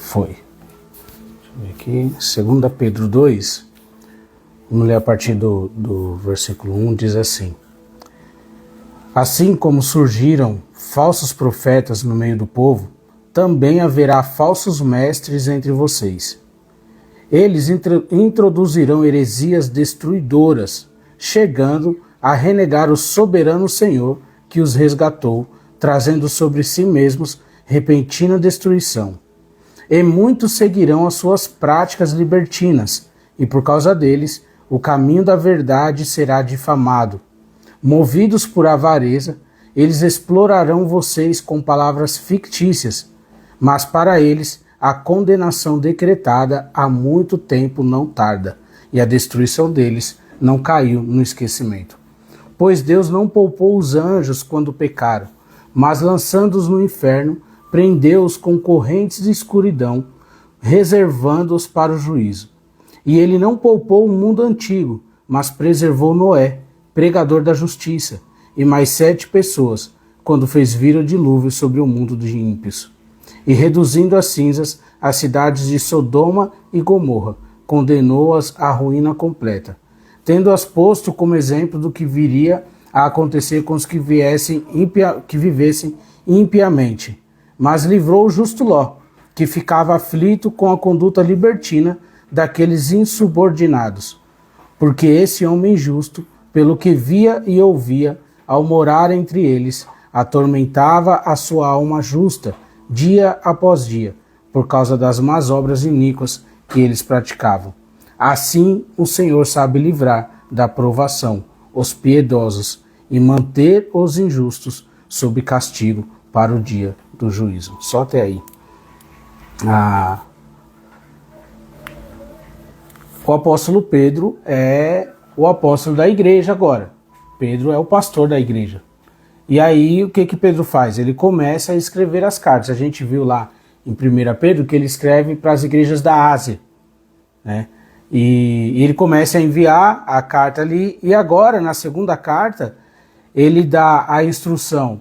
Foi. Deixa eu ver aqui. 2 Pedro 2. Vamos ler a partir do versículo 1. Diz assim: Assim como surgiram falsos profetas no meio do povo, também haverá falsos mestres entre vocês. Eles introduzirão heresias destruidoras, chegando a renegar o soberano Senhor que os resgatou, trazendo sobre si mesmos repentina destruição. E muitos seguirão as suas práticas libertinas, e por causa deles o caminho da verdade será difamado. Movidos por avareza, eles explorarão vocês com palavras fictícias, mas para eles a condenação decretada há muito tempo não tarda, e a destruição deles não caiu no esquecimento. Pois Deus não poupou os anjos quando pecaram, mas lançando-os no inferno, prendeu-os com correntes de escuridão, reservando-os para o juízo. E ele não poupou o mundo antigo, mas preservou Noé, pregador da justiça, e mais 7 pessoas, quando fez vir o dilúvio sobre o mundo de ímpios. E reduzindo a cinzas as cidades de Sodoma e Gomorra, condenou-as à ruína completa, tendo-as posto como exemplo do que viria a acontecer com os que vivessem impiamente. Mas livrou o justo Ló, que ficava aflito com a conduta libertina daqueles insubordinados, porque esse homem justo, pelo que via e ouvia, ao morar entre eles, atormentava a sua alma justa, dia após dia, por causa das más obras iníquas que eles praticavam. Assim o Senhor sabe livrar da provação os piedosos e manter os injustos sob castigo para o dia do juízo. Só até aí. O apóstolo Pedro é o apóstolo da igreja agora. Pedro é o pastor da igreja. E aí o que Pedro faz? Ele começa a escrever as cartas. A gente viu lá em 1 Pedro que ele escreve para as igrejas da Ásia, né? E ele começa a enviar a carta ali, e agora na segunda carta ele dá a instrução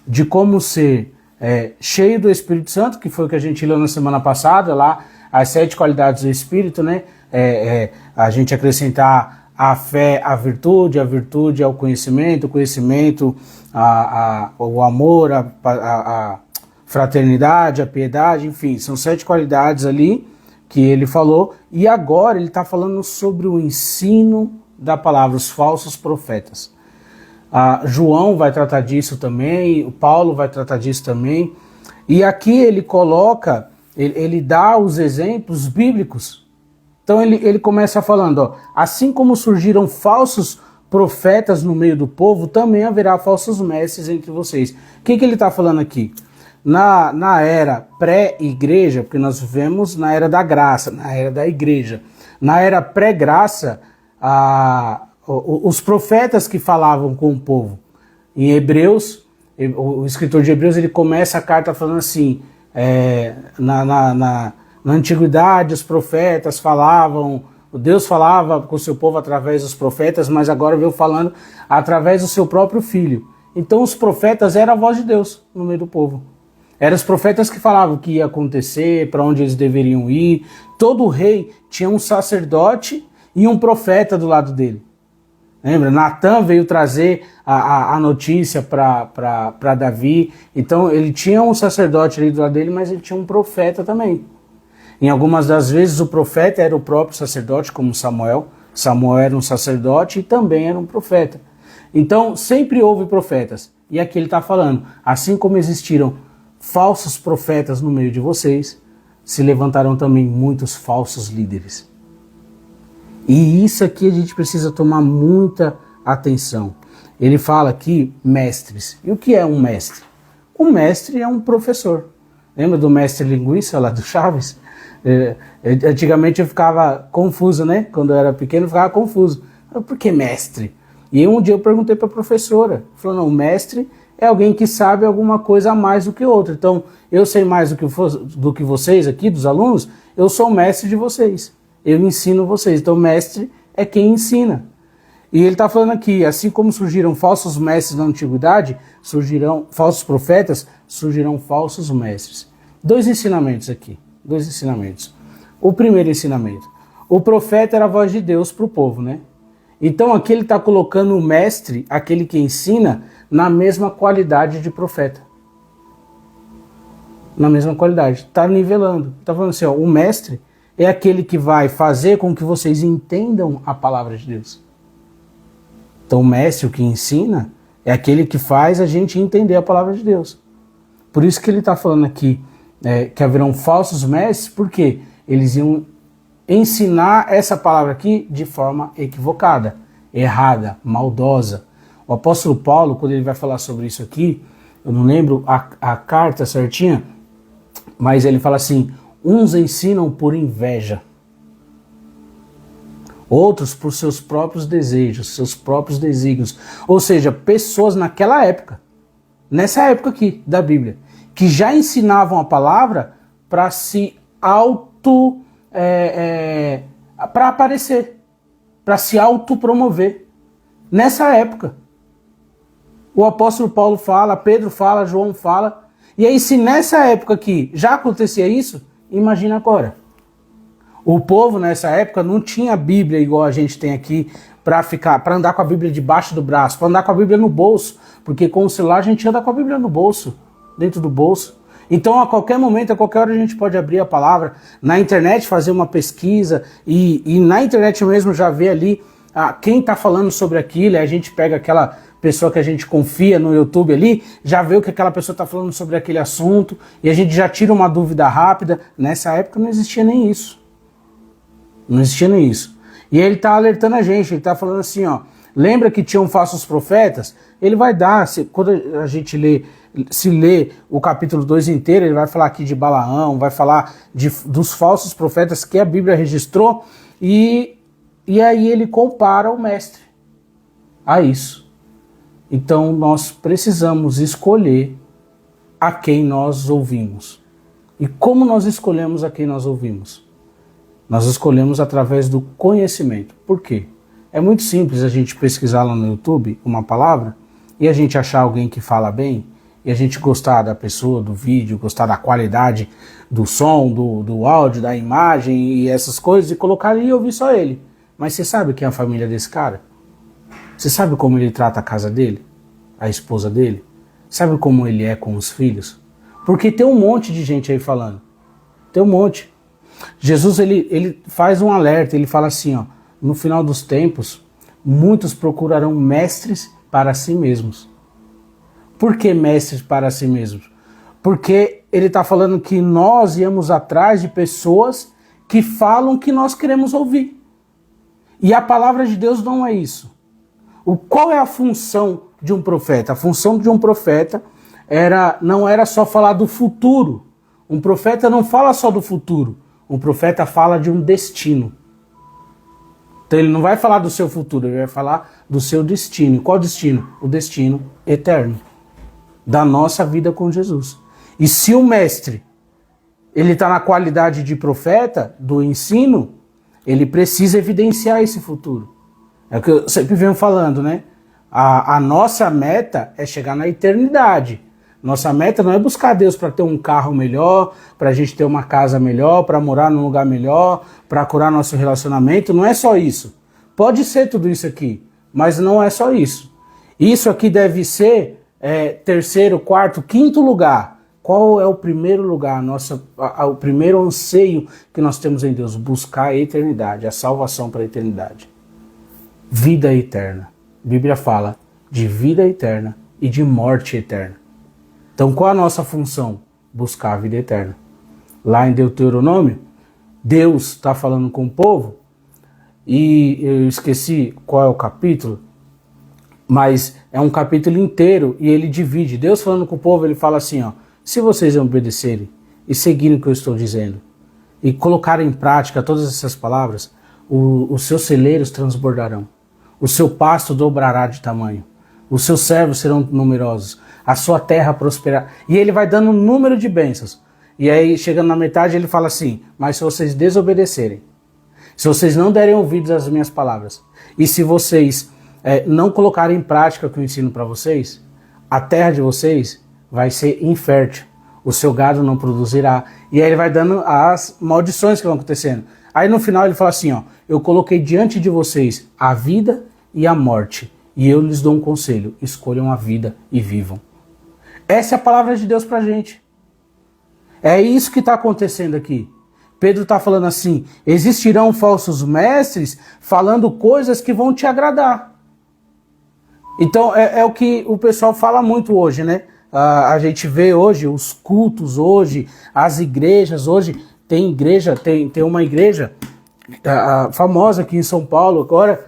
de como ser cheio do Espírito Santo, que foi o que a gente leu na semana passada, lá as 7 qualidades do Espírito, né? A gente acrescentar a fé, a virtude é o conhecimento, o amor, a fraternidade, a piedade, enfim, são 7 qualidades ali que ele falou, e agora ele está falando sobre o ensino da palavra, os falsos profetas. João vai tratar disso também, o Paulo vai tratar disso também, e aqui ele coloca, ele dá os exemplos bíblicos. Então ele começa falando, assim como surgiram falsos profetas no meio do povo, também haverá falsos mestres entre vocês. O que ele está falando aqui? Na era pré-igreja, porque nós vivemos na era da graça, na era da igreja. Na era pré-graça, os profetas que falavam com o povo. Em Hebreus, o escritor de Hebreus, ele começa a carta falando assim, na antiguidade os profetas falavam, Deus falava com o seu povo através dos profetas, mas agora veio falando através do seu próprio filho. Então os profetas eram a voz de Deus no meio do povo. Eram os profetas que falavam o que ia acontecer, para onde eles deveriam ir. Todo rei tinha um sacerdote e um profeta do lado dele. Lembra? Natan veio trazer a notícia para Davi. Então ele tinha um sacerdote ali do lado dele, mas ele tinha um profeta também. Em algumas das vezes o profeta era o próprio sacerdote, como Samuel. Samuel era um sacerdote e também era um profeta. Então sempre houve profetas. E aqui ele está falando, assim como existiram falsos profetas no meio de vocês, se levantarão também muitos falsos líderes. E isso aqui a gente precisa tomar muita atenção. Ele fala aqui mestres. E o que é um mestre? Um mestre é um professor. Lembra do mestre linguiça lá do Chaves? Antigamente eu ficava confuso, né? Quando eu era pequeno eu ficava confuso. Por que mestre? E um dia eu perguntei para a professora. Falou, não, mestre é alguém que sabe alguma coisa a mais do que outro. Então, eu sei mais do que vocês aqui, dos alunos, eu sou o mestre de vocês. Eu ensino vocês. Então, mestre é quem ensina. E ele está falando aqui, assim como surgiram falsos mestres na antiguidade, surgirão falsos profetas, surgirão falsos mestres. 2 ensinamentos aqui. Dois ensinamentos. O primeiro ensinamento. O profeta era a voz de Deus para o povo, né? Então aqui ele está colocando o mestre, aquele que ensina, na mesma qualidade de profeta. Na mesma qualidade. Está nivelando. Está falando assim, ó, o mestre é aquele que vai fazer com que vocês entendam a palavra de Deus. Então o mestre, o que ensina, é aquele que faz a gente entender a palavra de Deus. Por isso que ele está falando aqui que haverão falsos mestres, porque eles iam ensinar essa palavra aqui de forma equivocada, errada, maldosa. O apóstolo Paulo, quando ele vai falar sobre isso aqui, eu não lembro a carta certinha, mas ele fala assim, uns ensinam por inveja, outros por seus próprios desejos, seus próprios desígnios. Ou seja, pessoas naquela época, nessa época aqui da Bíblia, que já ensinavam a palavra para se para aparecer, para se autopromover. Nessa época, o apóstolo Paulo fala, Pedro fala, João fala. E aí, se nessa época aqui já acontecia isso, imagina agora. O povo nessa época não tinha Bíblia igual a gente tem aqui para andar com a Bíblia debaixo do braço, para andar com a Bíblia no bolso, porque com o celular a gente anda com a Bíblia no bolso, dentro do bolso. Então, a qualquer momento, a qualquer hora, a gente pode abrir a palavra na internet, fazer uma pesquisa e na internet mesmo já ver ali quem está falando sobre aquilo. A gente pega aquela pessoa que a gente confia no YouTube ali, já vê o que aquela pessoa está falando sobre aquele assunto e a gente já tira uma dúvida rápida. Nessa época não existia nem isso. Não existia nem isso. E ele está alertando a gente, ele está falando assim, ó, lembra que tinham falsos profetas? Ele vai dar, quando a gente se lê o capítulo 2 inteiro, ele vai falar aqui de Balaão, vai falar dos falsos profetas que a Bíblia registrou, e aí ele compara o mestre a isso. Então nós precisamos escolher a quem nós ouvimos. E como nós escolhemos a quem nós ouvimos? Nós escolhemos através do conhecimento. Por quê? É muito simples a gente pesquisar lá no YouTube uma palavra e a gente achar alguém que fala bem e a gente gostar da pessoa, do vídeo, gostar da qualidade do som, do áudio, da imagem e essas coisas e colocar ali e ouvir só ele. Mas você sabe quem é a família desse cara? Você sabe como ele trata a casa dele? A esposa dele? Sabe como ele é com os filhos? Porque tem um monte de gente aí falando. Tem um monte. Jesus, ele faz um alerta, ele fala assim, ó, no final dos tempos, muitos procurarão mestres para si mesmos. Por que mestres para si mesmos? Porque ele está falando que nós íamos atrás de pessoas que falam que nós queremos ouvir. E a palavra de Deus não é isso. Qual é a função de um profeta? A função de um profeta não era só falar do futuro. Um profeta não fala só do futuro. Um profeta fala de um destino. Então ele não vai falar do seu futuro, ele vai falar do seu destino. Qual destino? O destino eterno. Da nossa vida com Jesus. E se o mestre, ele está na qualidade de profeta, do ensino, ele precisa evidenciar esse futuro. É o que eu sempre venho falando, né? A nossa meta é chegar na eternidade. Nossa meta não é buscar Deus para ter um carro melhor, para a gente ter uma casa melhor, para morar num lugar melhor, para curar nosso relacionamento. Não é só isso. Pode ser tudo isso aqui, mas não é só isso. Isso aqui deve ser terceiro, quarto, quinto lugar. Qual é o primeiro lugar, o primeiro anseio que nós temos em Deus? Buscar a eternidade, a salvação para a eternidade. Vida eterna. A Bíblia fala de vida eterna e de morte eterna. Então qual a nossa função? Buscar a vida eterna. Lá em Deuteronômio, Deus está falando com o povo, e eu esqueci qual é o capítulo, mas é um capítulo inteiro e ele divide. Deus falando com o povo, ele fala assim, ó, se vocês obedecerem e seguirem o que eu estou dizendo e colocarem em prática todas essas palavras, os seus celeiros transbordarão, o seu pasto dobrará de tamanho, os seus servos serão numerosos, a sua terra prosperará. E ele vai dando um número de bênçãos. E aí, chegando na metade, ele fala assim, mas se vocês desobedecerem, se vocês não derem ouvidos às minhas palavras, e se vocês não colocarem em prática o que eu ensino para vocês, a terra de vocês vai ser infértil. o seu gado não produzirá. E aí ele vai dando as maldições que vão acontecendo. Aí no final ele fala assim, ó, eu coloquei diante de vocês a vida e a morte, e eu lhes dou um conselho, escolham a vida e vivam. Essa é a palavra de Deus pra gente. É isso que está acontecendo aqui. Pedro está falando assim, existirão falsos mestres falando coisas que vão te agradar. Então é o que o pessoal fala muito hoje, né? A gente vê hoje os cultos hoje, as igrejas hoje, tem uma igreja famosa aqui em São Paulo agora,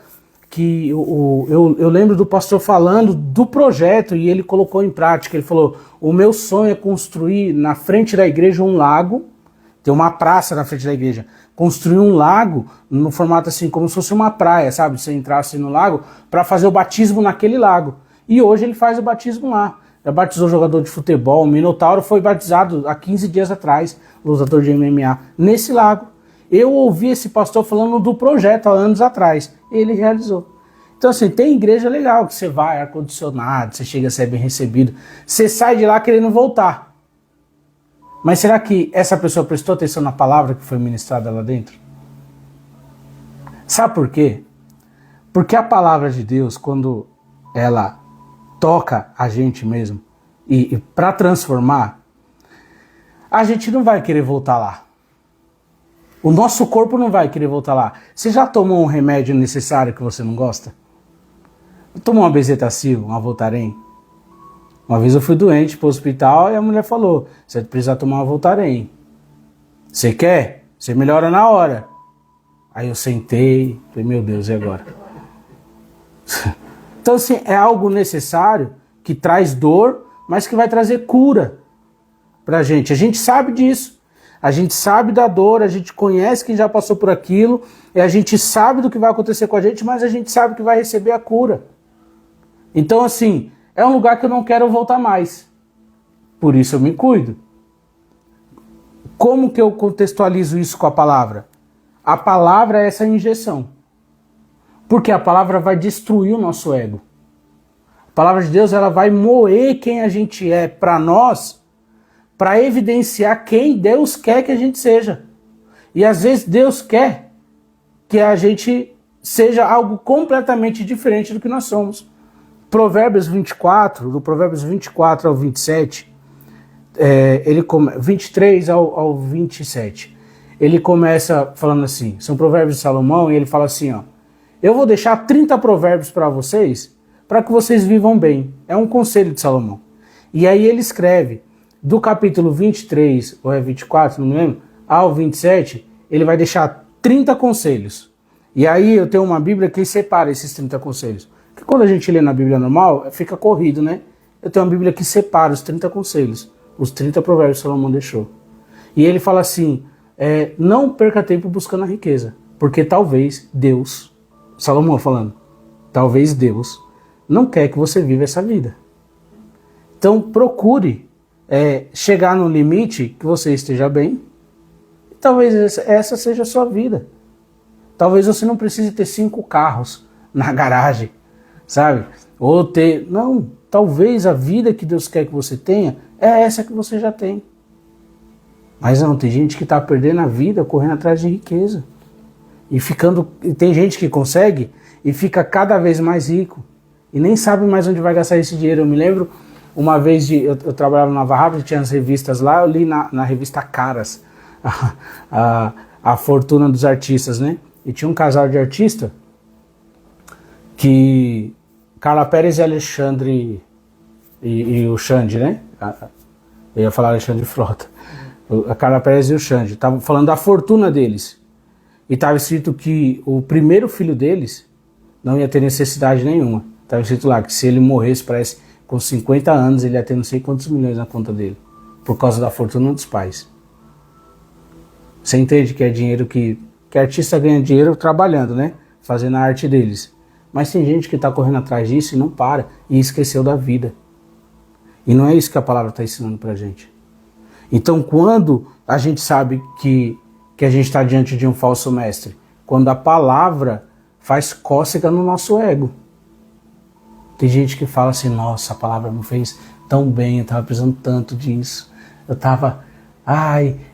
que eu lembro do pastor falando do projeto e ele colocou em prática. Ele falou, o meu sonho é construir na frente da igreja um lago, tem uma praça na frente da igreja, construir um lago no formato assim, como se fosse uma praia, sabe? Você entrasse no lago para fazer o batismo naquele lago. E hoje ele faz o batismo lá. Já batizou jogador de futebol, o Minotauro foi batizado há 15 dias atrás, lutador de MMA, nesse lago. Eu ouvi esse pastor falando do projeto há anos atrás. Ele realizou. Então assim, tem igreja legal, que você vai, ar-condicionado, você chega a ser bem recebido. Você sai de lá querendo voltar. Mas será que essa pessoa prestou atenção na palavra que foi ministrada lá dentro? Sabe por quê? Porque a palavra de Deus, quando ela toca a gente mesmo, e para transformar, a gente não vai querer voltar lá. O nosso corpo não vai querer voltar lá. Você já tomou um remédio necessário que você não gosta? Tomou uma Bezetacil, uma Voltaren? Uma vez eu fui doente para o hospital e a mulher falou, você precisa tomar uma Voltaren. Você quer? Você melhora na hora. Aí eu sentei, falei, meu Deus, e agora? Então assim, é algo necessário que traz dor, mas que vai trazer cura pra gente. A gente sabe disso. A gente sabe da dor, a gente conhece quem já passou por aquilo, e a gente sabe do que vai acontecer com a gente, mas a gente sabe que vai receber a cura. Então assim, é um lugar que eu não quero voltar mais. Por isso eu me cuido. Como que eu contextualizo isso com a palavra? A palavra é essa injeção. Porque a palavra vai destruir o nosso ego. A palavra de Deus, ela vai moer quem a gente é para nós, para evidenciar quem Deus quer que a gente seja. E às vezes Deus quer que a gente seja algo completamente diferente do que nós somos. Provérbios 24, do Provérbios 24 ao 27, 23 ao 27, ele começa falando assim, são provérbios de Salomão, e ele fala assim, ó, eu vou deixar 30 provérbios para vocês, para que vocês vivam bem. É um conselho de Salomão. E aí ele escreve, do capítulo 23, ou é 24, não me lembro, ao 27, ele vai deixar 30 conselhos. E aí eu tenho uma Bíblia que separa esses 30 conselhos. Porque quando a gente lê na Bíblia normal, fica corrido, né? Eu tenho uma Bíblia que separa os 30 conselhos, os 30 provérbios que Salomão deixou. E ele fala assim, não perca tempo buscando a riqueza, porque talvez Deus, Salomão falando, talvez Deus não quer que você viva essa vida. Então procure chegar no limite que você esteja bem. E talvez essa seja a sua vida. Talvez você não precise ter 5 carros na garagem, sabe? Ou ter... Não, talvez a vida que Deus quer que você tenha é essa que você já tem. Mas não, tem gente que está perdendo a vida correndo atrás de riqueza. E tem gente que consegue e fica cada vez mais rico. E nem sabe mais onde vai gastar esse dinheiro. Eu me lembro, uma vez eu trabalhava na Nova Harvard, tinha as revistas lá, eu li na revista Caras, a fortuna dos artistas, né? E tinha um casal de artista que... Carla Pérez e Alexandre... E o Xande, né? Eu ia falar Alexandre Frota. A Carla Pérez e o Xande. Estavam falando da fortuna deles. E estava escrito que o primeiro filho deles não ia ter necessidade nenhuma. Estava escrito lá que se ele morresse, parece, com 50 anos, ele ia ter não sei quantos milhões na conta dele. Por causa da fortuna dos pais. Você entende que é dinheiro que artista ganha dinheiro trabalhando, né? Fazendo a arte deles. Mas tem gente que está correndo atrás disso e não para. E esqueceu da vida. E não é isso que a palavra está ensinando pra gente. Então quando a gente sabe que a gente está diante de um falso mestre, quando a palavra faz cócega no nosso ego. Tem gente que fala assim, nossa, a palavra me fez tão bem, eu estava precisando tanto disso.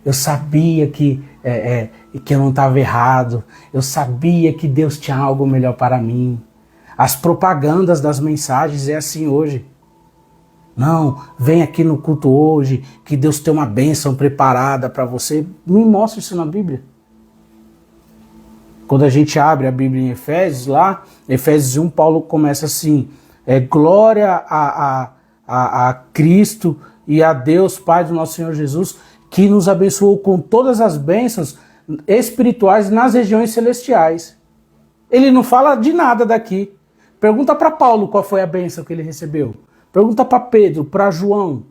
eu sabia que eu não estava errado, eu sabia que Deus tinha algo melhor para mim. As propagandas das mensagens é assim hoje. Não, vem aqui no culto hoje, que Deus tem uma bênção preparada para você. Me mostra isso na Bíblia. Quando a gente abre a Bíblia em Efésios, lá, Efésios 1, Paulo começa assim, glória a Cristo e a Deus, Pai do nosso Senhor Jesus, que nos abençoou com todas as bênçãos espirituais nas regiões celestiais. Ele não fala de nada daqui. Pergunta para Paulo qual foi a bênção que ele recebeu. Pergunta para Pedro, para João.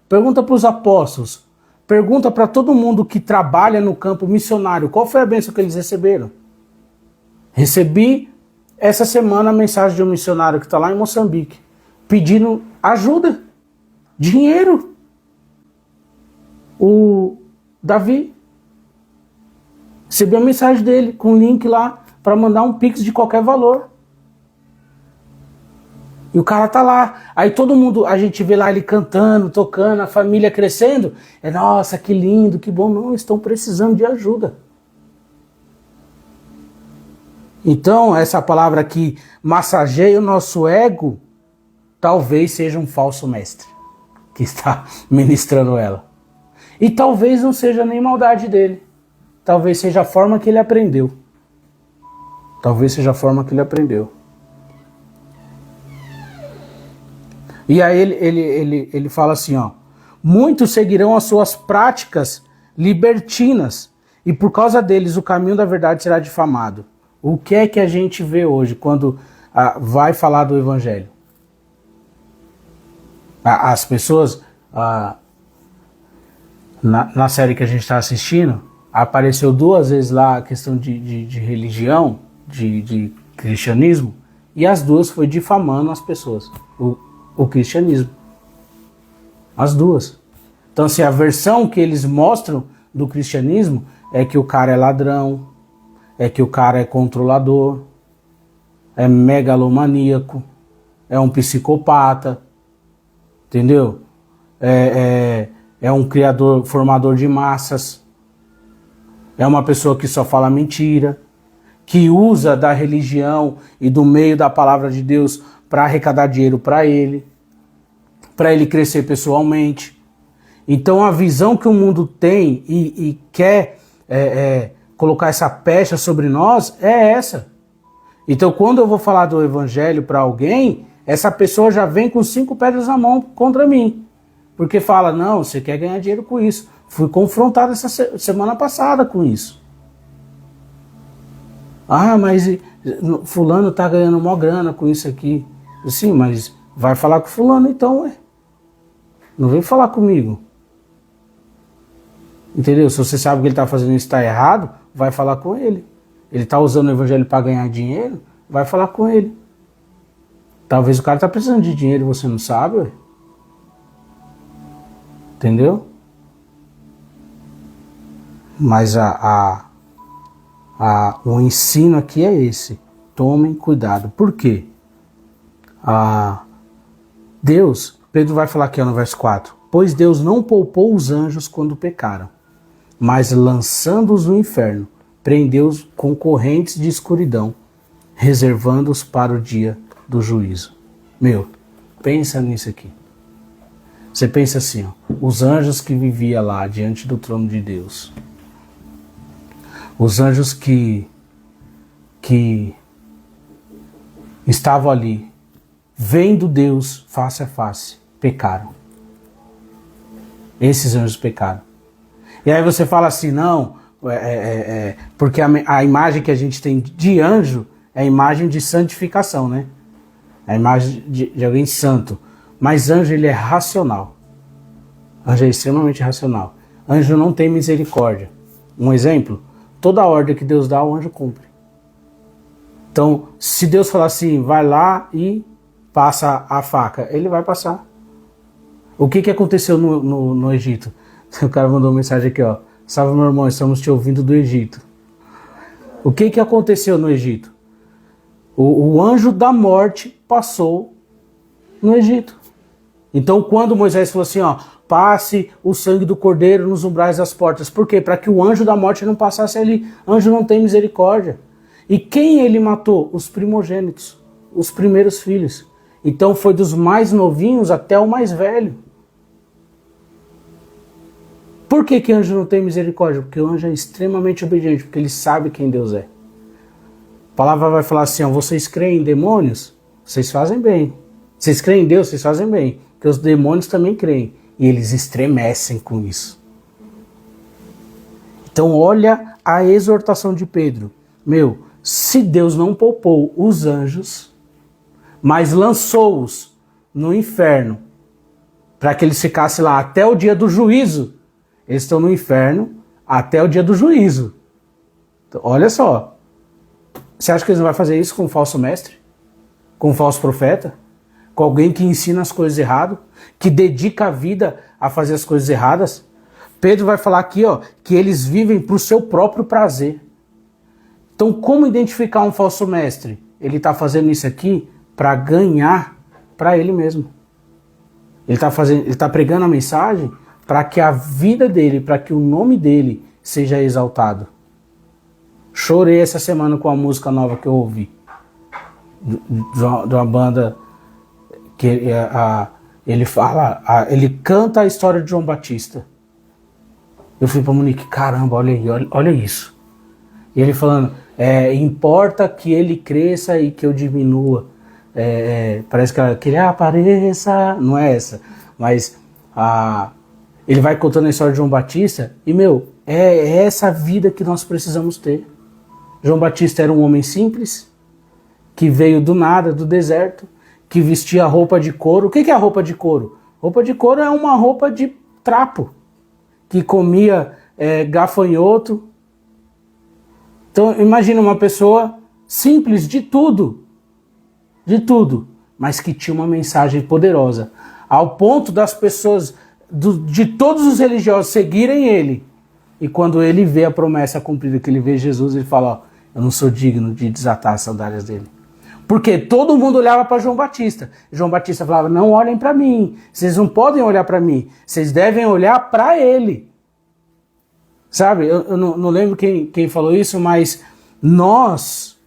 Pergunta para os apóstolos. Pergunta para todo mundo que trabalha no campo missionário qual foi a bênção que eles receberam. Recebi essa semana a mensagem de um missionário que está lá em Moçambique, pedindo ajuda, dinheiro. O Davi, recebi a mensagem dele com um link lá para mandar um pix de qualquer valor. E o cara tá lá. Aí todo mundo, a gente vê lá ele cantando, tocando, a família crescendo. Nossa, que lindo, que bom. Não, estão precisando de ajuda. Então, essa palavra que massageia o nosso ego, talvez seja um falso mestre que está ministrando ela. E talvez não seja nem maldade dele. Talvez seja a forma que ele aprendeu. Talvez seja a forma que ele aprendeu. E aí ele fala assim, ó, muitos seguirão as suas práticas libertinas e por causa deles o caminho da verdade será difamado. O que é que a gente vê hoje quando vai falar do evangelho? As pessoas, na série que a gente está assistindo, apareceu 2 vezes lá a questão de religião, de cristianismo, e as 2 foi difamando as pessoas. O cristianismo. As 2. Então, assim, a versão que eles mostram do cristianismo é que o cara é ladrão, é que o cara é controlador, é megalomaníaco, é um psicopata, entendeu? É um criador, formador de massas, é uma pessoa que só fala mentira, que usa da religião e do meio da palavra de Deus para arrecadar dinheiro para ele crescer pessoalmente. Então a visão que o mundo tem e quer colocar essa pecha sobre nós é essa. Então quando eu vou falar do evangelho para alguém, essa pessoa já vem com 5 pedras na mão contra mim. Porque fala, não, você quer ganhar dinheiro com isso. Fui confrontado essa semana passada com isso. Ah, mas fulano tá ganhando mó grana com isso aqui. Sim, mas vai falar com fulano então, ué. Não vem falar comigo. Entendeu? Se você sabe que ele está fazendo isso está errado, vai falar com ele. Ele está usando o evangelho para ganhar dinheiro, vai falar com ele. Talvez o cara está precisando de dinheiro e você não sabe, ué. Entendeu? Mas o ensino aqui é esse. Tomem cuidado. Por quê? Deus, Pedro vai falar aqui no verso 4, pois Deus não poupou os anjos quando pecaram, mas lançando-os no inferno, prendeu-os com correntes de escuridão, reservando-os para o dia do juízo. Meu, pensa nisso aqui. Você pensa assim, ó, os anjos que viviam lá diante do trono de Deus, os anjos que estavam ali, vendo Deus face a face, pecaram. Esses anjos pecaram. E aí você fala assim, não, porque a imagem que a gente tem de anjo é a imagem de santificação, né? É a imagem de alguém santo. Mas anjo, ele é racional. Anjo é extremamente racional. Anjo não tem misericórdia. Um exemplo, toda ordem que Deus dá, o anjo cumpre. Então, se Deus falar assim, vai lá e passa a faca, ele vai passar. O que aconteceu no Egito? O cara mandou uma mensagem aqui, ó. Salve, meu irmão, estamos te ouvindo do Egito. O que aconteceu no Egito? O anjo da morte passou no Egito. Então, quando Moisés falou assim, ó, passe o sangue do cordeiro nos umbrais das portas. Por quê? Para que o anjo da morte não passasse ali. Anjo não tem misericórdia. E quem ele matou? Os primogênitos, os primeiros filhos. Então foi dos mais novinhos até o mais velho. Por que que anjo não tem misericórdia? Porque o anjo é extremamente obediente, porque ele sabe quem Deus é. A palavra vai falar assim, ó, vocês creem em demônios? Vocês fazem bem. Vocês creem em Deus? Vocês fazem bem. Porque os demônios também creem. E eles estremecem com isso. Então olha a exortação de Pedro. Meu, se Deus não poupou os anjos, mas lançou-os no inferno, para que eles ficassem lá até o dia do juízo, eles estão no inferno até o dia do juízo. Então, olha só. Você acha que eles não vão fazer isso com um falso mestre? Com um falso profeta? Com alguém que ensina as coisas erradas? Que dedica a vida a fazer as coisas erradas? Pedro vai falar aqui, ó, que eles vivem para o seu próprio prazer. Então, como identificar um falso mestre? Ele está fazendo isso aqui para ganhar para ele mesmo. Ele está pregando a mensagem para que a vida dele, para que o nome dele seja exaltado. Chorei essa semana com a música nova que eu ouvi. De uma banda que ele canta a história de João Batista. Eu fui para Monique, caramba, olha aí, olha isso. E ele falando, importa que ele cresça e que eu diminua. Parece que ele apareça, não é essa, mas ele vai contando a história de João Batista e, meu, é essa vida que nós precisamos ter. João Batista era um homem simples, que veio do nada, do deserto, que vestia roupa de couro. O que é a roupa de couro? Roupa de couro é uma roupa de trapo, que comia gafanhoto. Então imagina uma pessoa simples de tudo, mas que tinha uma mensagem poderosa, ao ponto das pessoas, de todos os religiosos seguirem ele. E quando ele vê a promessa cumprida, que ele vê Jesus, ele fala, ó, eu não sou digno de desatar as sandálias dele. Porque todo mundo olhava para João Batista. João Batista falava, não olhem para mim, vocês não podem olhar para mim, vocês devem olhar para ele. Sabe, eu não lembro quem falou isso, mas nós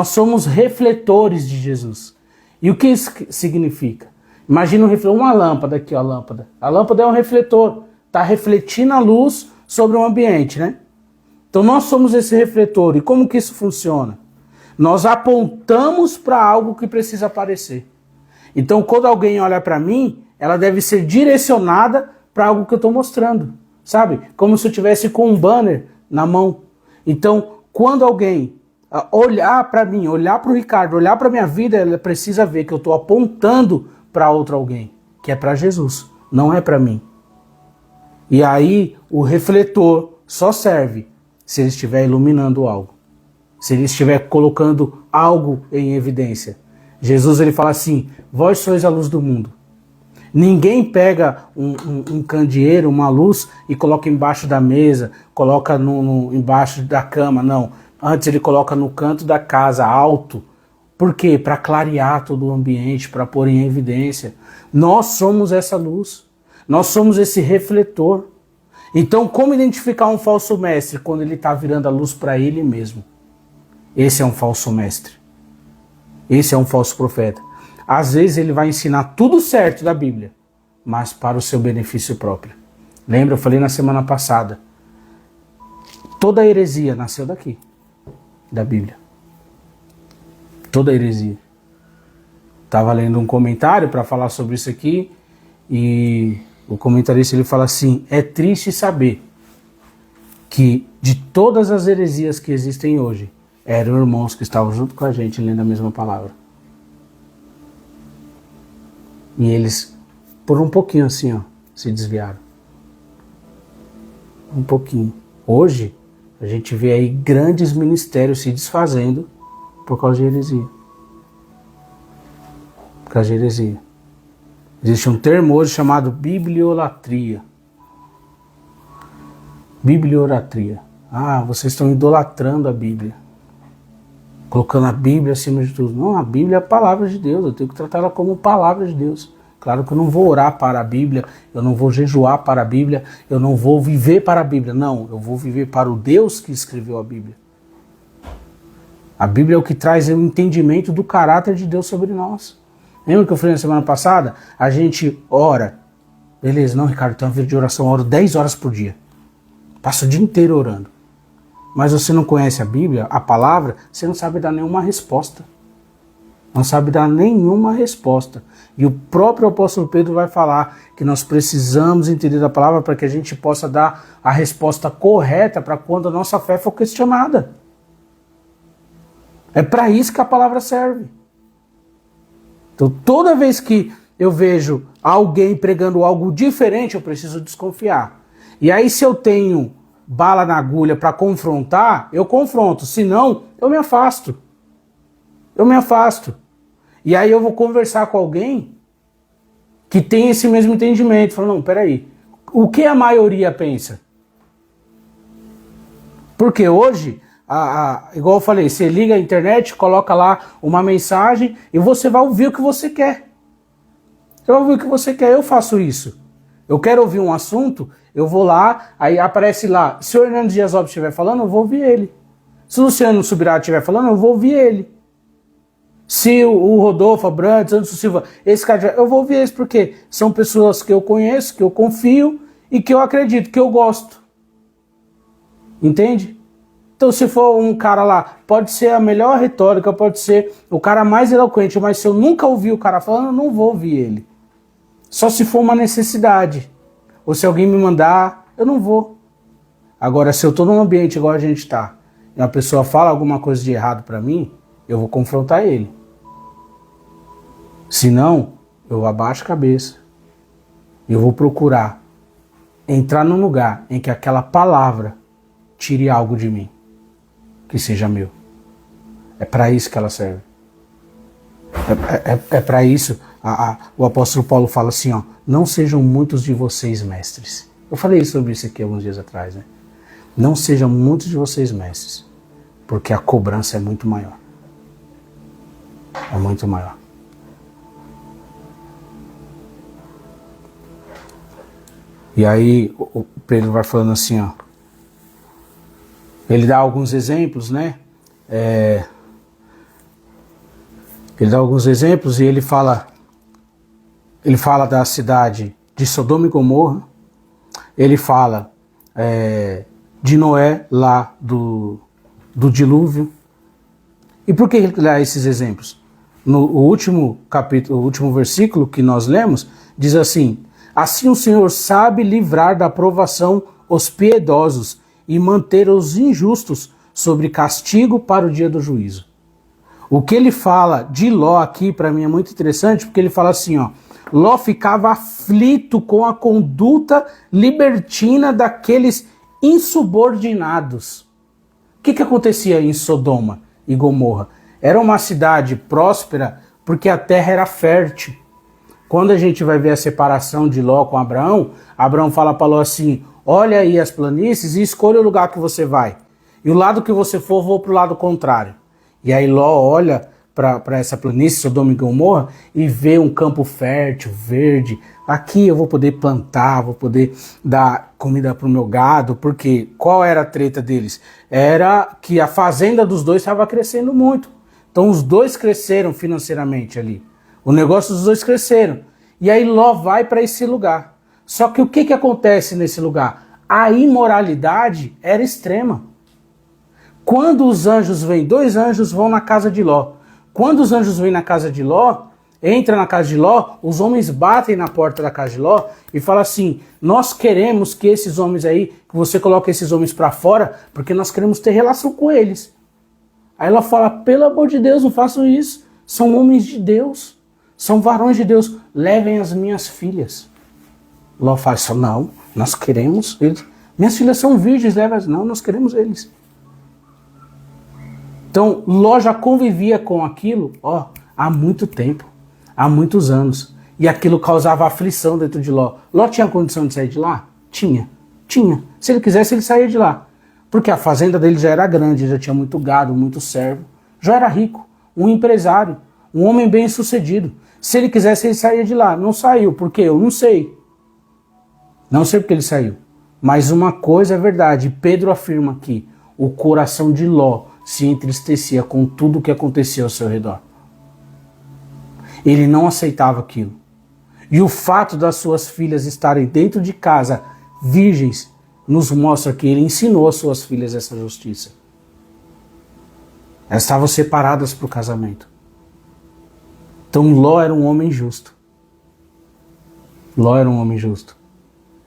somos refletores de Jesus. E o que isso significa? Imagina um refletor, uma lâmpada aqui, ó, a lâmpada. A lâmpada é um refletor, está refletindo a luz sobre o ambiente, né? Então nós somos esse refletor. E como que isso funciona? Nós apontamos para algo que precisa aparecer. Então quando alguém olha para mim, ela deve ser direcionada para algo que eu estou mostrando. Sabe? Como se eu tivesse com um banner na mão. Então quando alguém olhar para mim, olhar para o Ricardo, olhar para a minha vida, ela precisa ver que eu estou apontando para outro alguém, que é para Jesus, não é para mim. E aí o refletor só serve se ele estiver iluminando algo, se ele estiver colocando algo em evidência. Jesus ele fala assim, vós sois a luz do mundo. Ninguém pega um candeeiro, uma luz e coloca embaixo da mesa, coloca embaixo da cama, não. Antes ele coloca no canto da casa, alto. Por quê? Para clarear todo o ambiente, para pôr em evidência. Nós somos essa luz. Nós somos esse refletor. Então, como identificar um falso mestre quando ele está virando a luz para ele mesmo? Esse é um falso mestre. Esse é um falso profeta. Às vezes ele vai ensinar tudo certo da Bíblia, mas para o seu benefício próprio. Lembra? Eu falei na semana passada. Toda heresia nasceu daqui, da Bíblia. Toda heresia. Estava lendo um comentário para falar sobre isso aqui e o comentarista ele fala assim, é triste saber que de todas as heresias que existem hoje, eram irmãos que estavam junto com a gente lendo a mesma palavra. E eles, por um pouquinho assim, ó, se desviaram. Um pouquinho. Hoje, a gente vê aí grandes ministérios se desfazendo por causa de heresia. Por causa de heresia. Existe um termo hoje chamado bibliolatria. Bibliolatria. Ah, vocês estão idolatrando a Bíblia. Colocando a Bíblia acima de tudo. Não, a Bíblia é a palavra de Deus. Eu tenho que tratar ela como palavra de Deus. Claro que eu não vou orar para a Bíblia, eu não vou jejuar para a Bíblia, eu não vou viver para a Bíblia. Não, eu vou viver para o Deus que escreveu a Bíblia. A Bíblia é o que traz o entendimento do caráter de Deus sobre nós. Lembra que eu falei na semana passada? A gente ora. Beleza, não, Ricardo, tem uma vida de oração, eu oro 10 horas por dia. Passo o dia inteiro orando. Mas você não conhece a Bíblia, a palavra, você não sabe dar nenhuma resposta. Não sabe dar nenhuma resposta. E o próprio apóstolo Pedro vai falar que nós precisamos entender a palavra para que a gente possa dar a resposta correta para quando a nossa fé for questionada. É para isso que a palavra serve. Então, toda vez que eu vejo alguém pregando algo diferente, eu preciso desconfiar. E aí, se eu tenho bala na agulha para confrontar, eu confronto. Se não, eu me afasto. Eu me afasto. E aí eu vou conversar com alguém que tem esse mesmo entendimento. Fala, não, peraí. O que a maioria pensa? Porque hoje, igual eu falei, você liga a internet, coloca lá uma mensagem e você vai ouvir o que você quer. Você vai ouvir o que você quer, eu faço isso. Eu quero ouvir um assunto, eu vou lá, aí aparece lá, se o Hernando Dias Lopes estiver falando, eu vou ouvir ele. Se o Luciano Subirá estiver falando, eu vou ouvir ele. Se o Rodolfo Abrantes, Anderson Silva, esse cara, eu vou ouvir eles, porque são pessoas que eu conheço, que eu confio e que eu acredito, que eu gosto. Entende? Então, se for um cara lá, pode ser a melhor retórica, pode ser o cara mais eloquente, mas se eu nunca ouvi o cara falando, eu não vou ouvir ele. Só se for uma necessidade. Ou se alguém me mandar, eu não vou. Agora, se eu estou num ambiente igual a gente está, e uma pessoa fala alguma coisa de errado para mim, eu vou confrontar ele. Se não, eu abaixo a cabeça. Eu vou procurar entrar num lugar em que aquela palavra tire algo de mim, que seja meu. É para isso que ela serve. É para isso. O apóstolo Paulo fala assim, ó, não sejam muitos de vocês mestres. Eu falei sobre isso aqui alguns dias atrás, né? Não sejam muitos de vocês mestres, porque a cobrança é muito maior. É muito maior. E aí o Pedro vai falando assim, ó. Ele dá alguns exemplos, né? Ele dá alguns exemplos e ele fala da cidade de Sodoma e Gomorra. Ele fala de Noé lá do dilúvio. E por que ele dá esses exemplos? No último capítulo, o último versículo que nós lemos, diz assim: assim o Senhor sabe livrar da provação os piedosos e manter os injustos sobre castigo para o dia do juízo. O que ele fala de Ló aqui, para mim, é muito interessante, porque ele fala assim, ó, Ló ficava aflito com a conduta libertina daqueles insubordinados. O que acontecia em Sodoma e Gomorra? Era uma cidade próspera porque a terra era fértil. Quando a gente vai ver a separação de Ló com Abraão, Abraão fala para Ló assim, olha aí as planícies e escolha o lugar que você vai. E o lado que você for, vou para o lado contrário. E aí Ló olha para essa planície, Sodoma e Gomorra, e vê um campo fértil, verde. Aqui eu vou poder plantar, vou poder dar comida para o meu gado, porque qual era a treta deles? Era que a fazenda dos dois estava crescendo muito. Então os dois cresceram financeiramente ali. O negócio dos dois cresceram. E aí Ló vai para esse lugar. Só que o que acontece nesse lugar? A imoralidade era extrema. Quando os anjos vêm, 2 anjos vão na casa de Ló. Quando os anjos vêm na casa de Ló, entra na casa de Ló, os homens batem na porta da casa de Ló e falam assim, nós queremos que esses homens aí, que você coloque esses homens para fora, porque nós queremos ter relação com eles. Aí ela fala, pelo amor de Deus, não façam isso. São homens de Deus, são varões de Deus, levem as minhas filhas. Ló fala assim, não, nós queremos eles. Minhas filhas são virgens, leva-as. Não, nós queremos eles. Então, Ló já convivia com aquilo, há muito tempo, há muitos anos. E aquilo causava aflição dentro de Ló. Ló tinha condição de sair de lá? Tinha. Se ele quisesse, ele saía de lá. Porque a fazenda dele já era grande, já tinha muito gado, muito servo. Já era rico, um empresário, um homem bem-sucedido. Se ele quisesse, ele saía de lá. Não saiu. Por quê? Eu não sei. Não sei porque ele saiu. Mas uma coisa é verdade. Pedro afirma aqui. O coração de Ló se entristecia com tudo o que acontecia ao seu redor. Ele não aceitava aquilo. E o fato das suas filhas estarem dentro de casa, virgens, nos mostra que ele ensinou às suas filhas essa justiça. Elas estavam separadas para o casamento. Então Ló era um homem justo. Ló era um homem justo.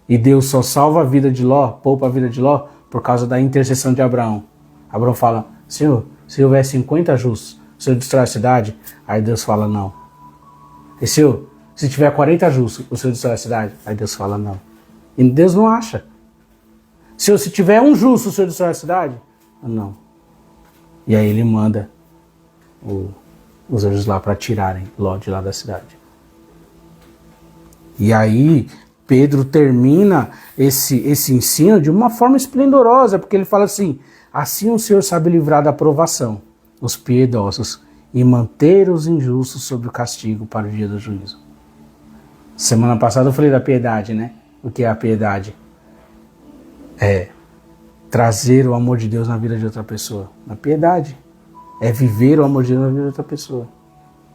E Deus só salva a vida de Ló, poupa a vida de Ló, por causa da intercessão de Abraão. Abraão fala, Senhor, se houver 50 justos, o Senhor destrói a cidade? Aí Deus fala, não. E Senhor, se tiver 40 justos, o Senhor destrói a cidade? Aí Deus fala, não. E Deus não acha. Senhor, se tiver um justo, o Senhor destrói a cidade? Não. E aí ele manda os anjos lá para tirarem Ló de lá da cidade. E aí Pedro termina esse ensino de uma forma esplendorosa, porque ele fala assim o Senhor sabe livrar da provação os piedosos e manter os injustos sob o castigo para o dia do juízo. Semana passada eu falei da piedade, né? O que é a piedade? É trazer o amor de Deus na vida de outra pessoa. A piedade é viver o amor de Deus na vida de outra pessoa.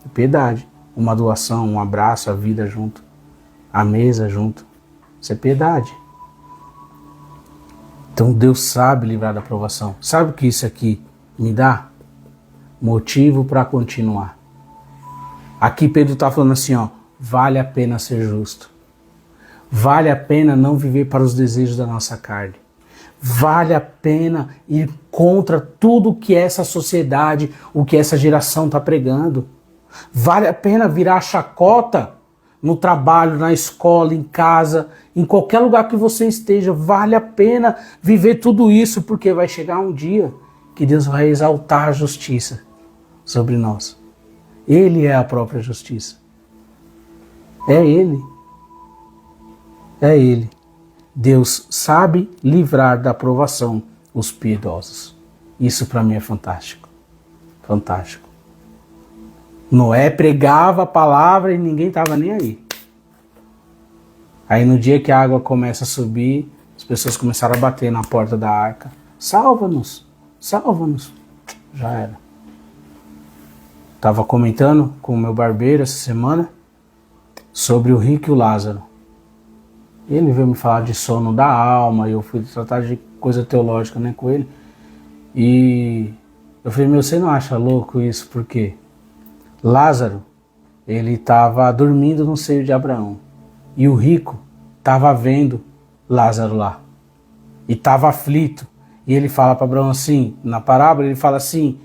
A piedade, uma doação, um abraço, a vida junto, a mesa junto. Isso é piedade. Então Deus sabe livrar da provação. Sabe o que isso aqui me dá? Motivo para continuar. Aqui Pedro está falando assim, vale a pena ser justo. Vale a pena não viver para os desejos da nossa carne. Vale a pena ir contra tudo que essa sociedade, o que essa geração está pregando. Vale a pena virar chacota no trabalho, na escola, em casa, em qualquer lugar que você esteja. Vale a pena viver tudo isso, porque vai chegar um dia que Deus vai exaltar a justiça sobre nós. Ele é a própria justiça. É Ele. É Ele. Deus sabe livrar da provação os piedosos. Isso para mim é fantástico. Fantástico. Noé pregava a palavra e ninguém estava nem aí. Aí no dia que a água começa a subir, as pessoas começaram a bater na porta da arca. Salva-nos, salva-nos. Já era. Estava comentando com o meu barbeiro essa semana sobre o rico e o Lázaro. Ele veio me falar de sono da alma, e eu fui tratar de coisa teológica, né, com ele. E eu falei, você não acha louco isso? Por quê? Lázaro, ele estava dormindo no seio de Abraão. E o rico estava vendo Lázaro lá. E estava aflito. E ele fala para Abraão assim, na parábola, ele fala assim,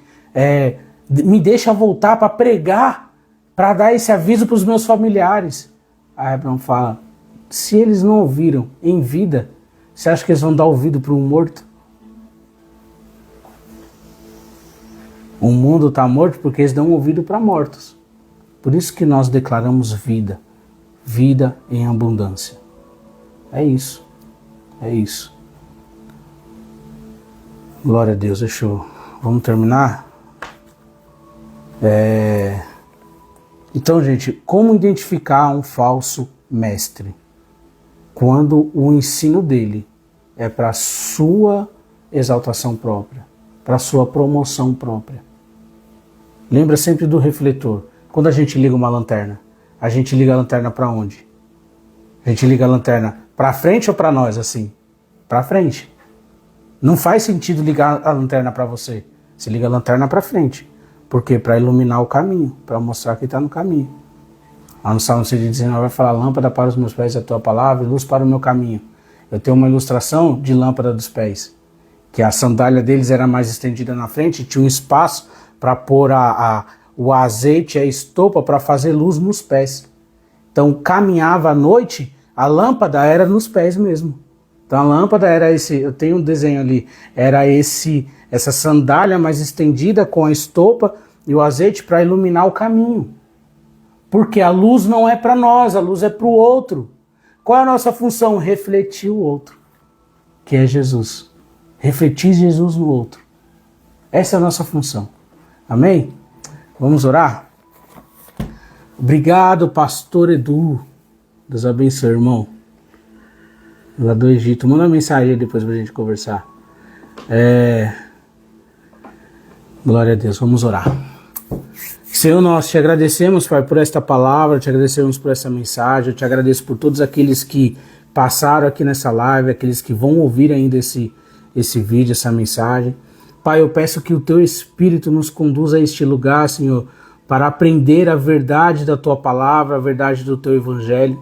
me deixa voltar para pregar, para dar esse aviso para os meus familiares. Aí Abraão fala, se eles não ouviram em vida, você acha que eles vão dar ouvido para um morto? O mundo está morto porque eles dão ouvido para mortos. Por isso que nós declaramos vida. Vida em abundância. É isso. É isso. Glória a Deus. Vamos terminar? Então, gente, como identificar um falso mestre? Quando o ensino dele é para a sua exaltação própria, para a sua promoção própria. Lembra sempre do refletor. Quando a gente liga uma lanterna, a gente liga a lanterna para onde? A gente liga a lanterna para frente ou para nós, assim? Para frente. Não faz sentido ligar a lanterna para você. Você liga a lanterna para frente. Por quê? Para iluminar o caminho, para mostrar que está no caminho. Lá no Salmo 119 vai falar, lâmpada para os meus pés é a tua palavra e luz para o meu caminho. Eu tenho uma ilustração de lâmpada dos pés, que a sandália deles era mais estendida na frente, tinha um espaço para pôr o azeite e a estopa para fazer luz nos pés. Então caminhava à noite, a lâmpada era nos pés mesmo. Então a lâmpada era eu tenho um desenho ali, era essa sandália mais estendida com a estopa e o azeite para iluminar o caminho. Porque a luz não é para nós, a luz é para o outro. Qual é a nossa função? Refletir o outro, que é Jesus. Refletir Jesus no outro. Essa é a nossa função. Amém? Vamos orar? Obrigado, pastor Edu. Deus abençoe, irmão. Lá do Egito. Manda uma mensagem aí depois pra gente conversar. Glória a Deus, vamos orar. Senhor, nós te agradecemos, Pai, por esta palavra, te agradecemos por essa mensagem, eu te agradeço por todos aqueles que passaram aqui nessa live, aqueles que vão ouvir ainda esse vídeo, essa mensagem. Pai, eu peço que o Teu Espírito nos conduza a este lugar, Senhor, para aprender a verdade da Tua palavra, a verdade do Teu Evangelho,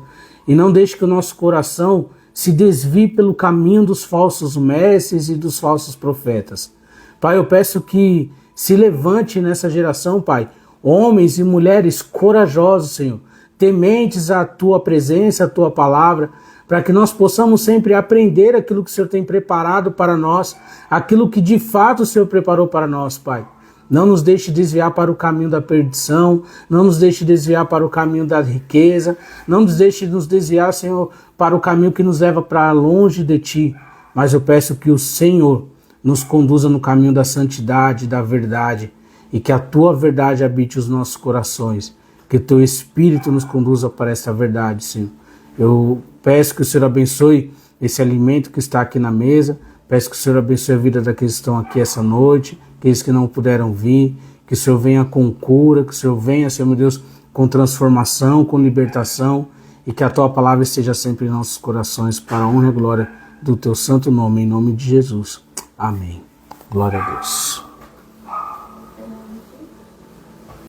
e não deixe que o nosso coração se desvie pelo caminho dos falsos mestres e dos falsos profetas. Pai, eu peço que se levante nessa geração, Pai, homens e mulheres corajosos, Senhor, tementes à Tua presença, à Tua palavra, para que nós possamos sempre aprender aquilo que o Senhor tem preparado para nós, aquilo que de fato o Senhor preparou para nós, Pai. Não nos deixe desviar para o caminho da perdição, não nos deixe desviar para o caminho da riqueza, não nos deixe nos desviar, Senhor, para o caminho que nos leva para longe de Ti. Mas eu peço que o Senhor nos conduza no caminho da santidade, da verdade, e que a Tua verdade habite os nossos corações, que o Teu Espírito nos conduza para essa verdade, Senhor. Eu peço que o Senhor abençoe esse alimento que está aqui na mesa, peço que o Senhor abençoe a vida daqueles que estão aqui essa noite, aqueles que não puderam vir, que o Senhor venha com cura, que o Senhor venha, Senhor meu Deus, com transformação, com libertação, e que a Tua palavra esteja sempre em nossos corações, para a honra e glória do Teu santo nome, em nome de Jesus. Amém. Glória a Deus.